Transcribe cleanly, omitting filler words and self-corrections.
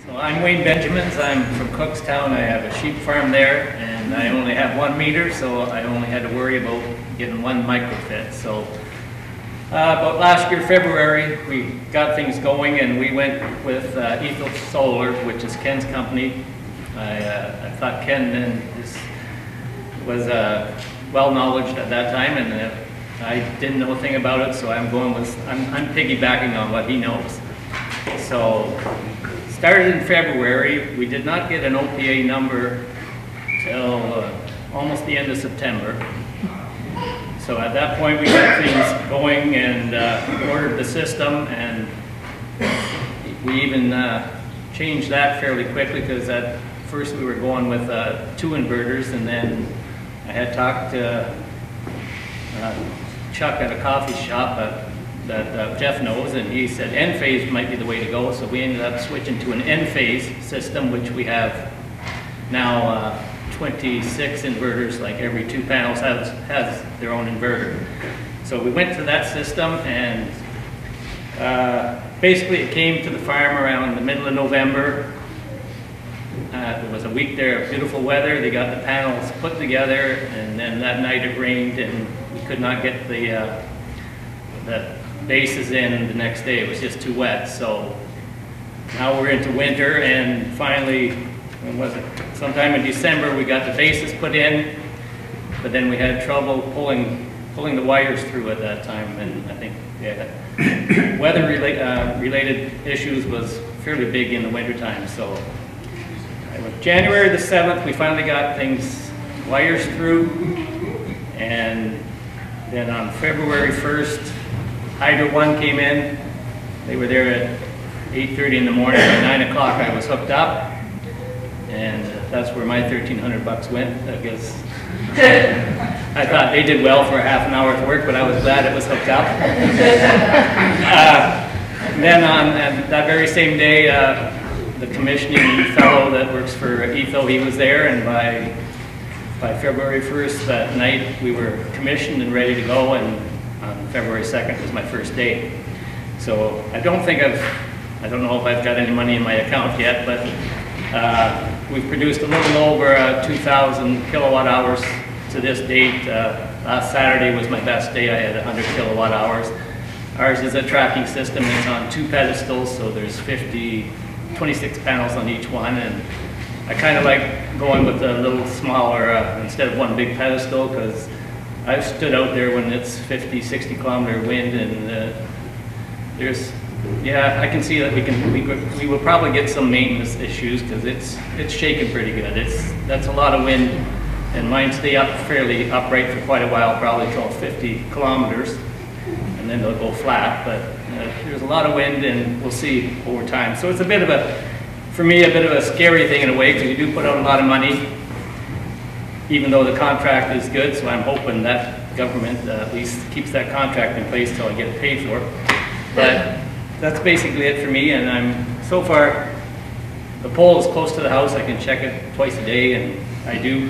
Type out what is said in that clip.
So I'm Wayne Benjamins. I'm from Cookstown. I have a sheep farm there, and I only have 1 meter, so I only had to worry about getting 1 microfit. So about last year, February, we got things going, and we went with Ethel Solar, which is Ken's company. I thought Ken was well-knowledged at that time, and I didn't know a thing about it, so I'm piggybacking on what he knows. So, started in February. We did not get an OPA number till almost the end of September. So at that point we got things going and ordered the system, and we even changed that fairly quickly, because at first we were going with 2 inverters, and then I had talked to Chuck at a coffee shop that Jeff knows, and he said N-phase might be the way to go, so we ended up switching to an N-phase system, which we have now 26 inverters. Like every 2 panels has their own inverter. So we went to that system, and basically it came to the farm around the middle of November. There was a week there of beautiful weather. They got the panels put together, and then that night it rained, and we could not get the bases in the next day. It was just too wet. So now we're into winter, and finally, when was it? Sometime in December we got the bases put in, but then we had trouble pulling the wires through at that time, and I think weather related issues was fairly big in the wintertime. So January the 7th we finally got wires through, and then on February 1st Hydro 1 came in. They were there at 8:30 in the morning. By 9 o'clock I was hooked up, and that's where my $1,300 went, I guess. I thought they did well for a half an hour's work, but I was glad it was hooked up. Then on that very same day, the commissioning fellow that works for Ethel, he was there, and by February 1st that night we were commissioned and ready to go, and on February 2nd was my first day. So I don't know if I've got any money in my account yet, but we've produced a little over 2,000 kilowatt hours to this date. Last Saturday was my best day. I had 100 kilowatt hours. Ours is a tracking system. It's on 2 pedestals, so there's 26 panels on each one, and I kind of like going with a little smaller instead of 1 big pedestal, because I've stood out there when it's 50, 60 kilometer wind, and I can see that we will probably get some maintenance issues, because it's shaking pretty good. That's a lot of wind, and mine stay up fairly upright for quite a while, probably till 50 kilometers, and then they'll go flat. But there's a lot of wind, and we'll see over time. So it's for me, a bit of a scary thing in a way, because you do put out a lot of money, even though the contract is good. So I'm hoping that government at least keeps that contract in place till I get it paid for. But that's basically it for me, and so far, the pole is close to the house. I can check it twice a day, and I do.